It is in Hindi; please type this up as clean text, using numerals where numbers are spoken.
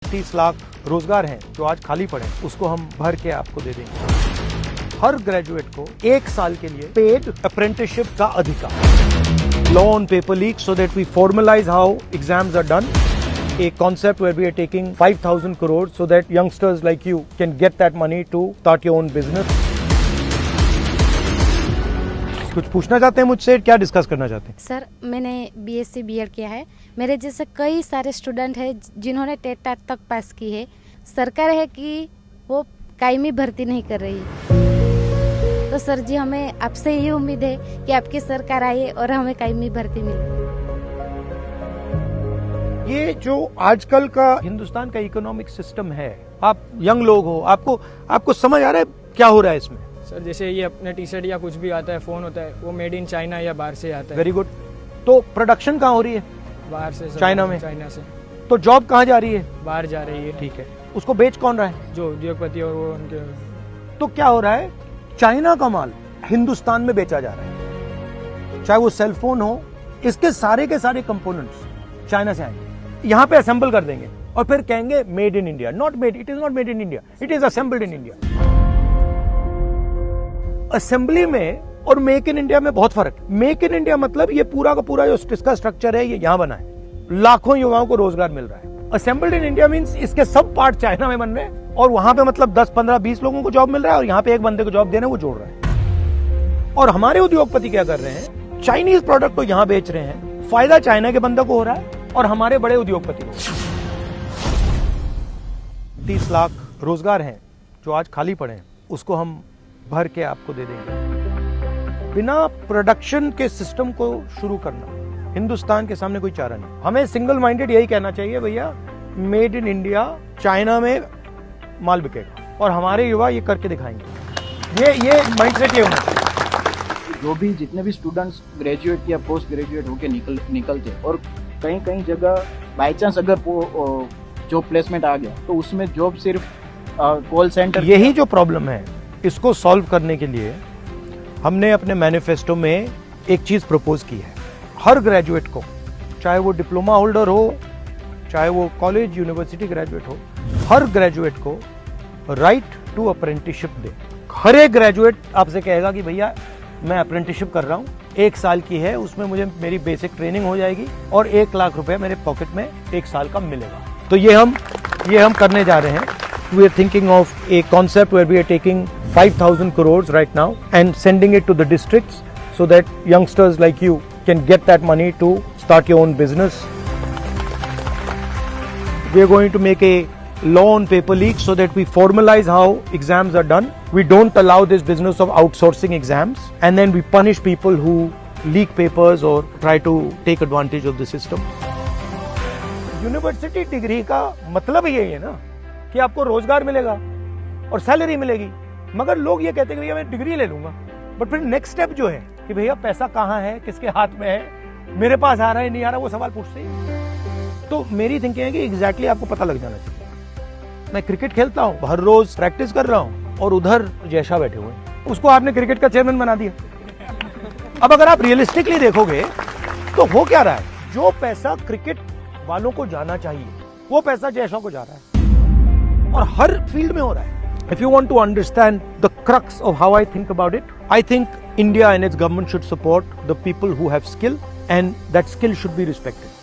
30 लाख रोजगार हैं जो आज खाली पड़े हैं, उसको हम भर के आपको दे देंगे। हर ग्रेजुएट को 1 साल के लिए पेड अप्रेंटिसशिप का अधिकार। Law on paper leak so that we formalise how exams are done. A concept where we are taking 5,000 crores so that youngsters like you can get that money to start your own business. कुछ पूछना चाहते हैं मुझसे, क्या डिस्कस करना चाहते हैं? सर, मैंने BSc BEd किया है। मेरे जैसे कई सारे स्टूडेंट हैं जिन्होंने टेट तक पास की है। सरकार है कि वो कायमी भर्ती नहीं कर रही। तो सर जी, हमें आपसे ये उम्मीद है कि आपकी सरकार आए और हमें कायमी भर्ती मिले। ये जो आजकल का हिंदुस्तान का इकोनॉमिक सिस्टम है, आप यंग लोग हो, आपको समझ आ रहा है क्या हो रहा है इसमें? सर, जैसे ये अपने टी शर्ट या कुछ भी आता है, फोन होता है, वो मेड इन चाइना या बाहर से आता है। Very good. तो प्रोडक्शन कहाँ हो रही है? बाहर से। चाइना में? चाइना से। तो जॉब कहाँ जा रही है? बाहर जा रही है। ठीक है, उसको बेच कौन रहा है? जो उद्योगपति और वो उनके। तो क्या हो रहा है, चाइना का माल हिंदुस्तान में बेचा जा रहा है। चाहे वो सेलफोन हो, इसके सारे के सारे कंपोनेंट्स चाइना से आएंगे, यहां पे असेंबल कर देंगे और फिर कहेंगे made in India. Not made, it is not made in India, it is assembled in India. Assembly में और मेक इन इंडिया में बहुत फर्क है। मेक इन इंडिया मतलब ये पूरा का पूरा जो इसका स्ट्रक्चर है ये यहां बना है, लाखों युवाओं को रोजगार मिल रहा है। असेंबल्ड इन इंडिया मींस इसके सब पार्ट चाइना में बन रहे हैं और वहां पे मतलब 10, 15, 20 लोगों को जॉब मिल रहा है और यहां पे एक बंदे को जॉब देना वो जोड़ रहा है। और हमारे उद्योगपति क्या कर रहे हैं, चाइनीज प्रोडक्ट को यहां बेच रहे हैं, फायदा चाइना के बंदे को हो रहा है और हमारे बड़े उद्योगपति को। 30 लाख रोजगार हैं जो आज खाली पड़े हैं, उसको हम भर के आपको दे देंगे। बिना प्रोडक्शन के सिस्टम को शुरू करना हिंदुस्तान के सामने कोई चारा नहीं। हमें सिंगल माइंडेड यही कहना चाहिए, भैया मेड इन इंडिया, चाइना में माल बिकेगा और हमारे युवा ये करके दिखाएंगे। ये माइंडसेट ये होना चाहिए। जो भी जितने भी स्टूडेंट्स ग्रेजुएट या पोस्ट ग्रेजुएट होके निकलते हैं और कहीं जगह बाई चांस अगर वो जॉब प्लेसमेंट आ गया तो उसमें जॉब सिर्फ कॉल सेंटर। यही जो प्रॉब्लम है, इसको सॉल्व करने के लिए हमने अपने मैनिफेस्टो में एक चीज प्रपोज की है। हर ग्रेजुएट को, चाहे वो डिप्लोमा होल्डर हो, चाहे वो कॉलेज यूनिवर्सिटी ग्रेजुएट हो, हर ग्रेजुएट को राइट टू अप्रेंटिसशिप दे। हर एक ग्रेजुएट आपसे कहेगा कि भैया मैं अप्रेंटिसशिप कर रहा हूँ, 1 साल की है, उसमें मुझे मेरी बेसिक ट्रेनिंग हो जाएगी और 1 लाख रुपए मेरे पॉकेट में 1 साल का मिलेगा। तो ये हम करने जा रहे हैं। We are thinking of a concept where we are taking 5,000 crores right now and sending it to the districts so that youngsters like you can get that money to start your own business. We are going to make a law on paper leak so that we formalize how exams are done. We don't allow this business of outsourcing exams and then we punish people who leak papers or try to take advantage of the system. University degree का मतलब यही है ना कि आपको रोजगार मिलेगा और सैलरी मिलेगी, मगर लोग ये कहते हैं कि भैया मैं डिग्री ले लूंगा, बट फिर नेक्स्ट स्टेप जो है कि भैया पैसा कहाँ है, किसके हाथ में है, मेरे पास आ रहा है नहीं आ रहा, वो सवाल पूछते ही। तो मेरी थिंकिंग है कि एग्जैक्टली आपको पता लग जाना चाहिए। मैं क्रिकेट खेलता हूँ, हर रोज प्रैक्टिस कर रहा हूँ और उधर जैसा बैठे हुए हैं, उसको आपने क्रिकेट का चेयरमैन बना दिया। अब अगर आप रियलिस्टिकली देखोगे तो हो क्या रहा है, जो पैसा क्रिकेट वालों को जाना चाहिए वो पैसा जैसा को जा रहा है और हर फील्ड में हो रहा है। If you want to understand the crux of how I think about it, I think India and its government should support the people who have skill and that skill should be respected.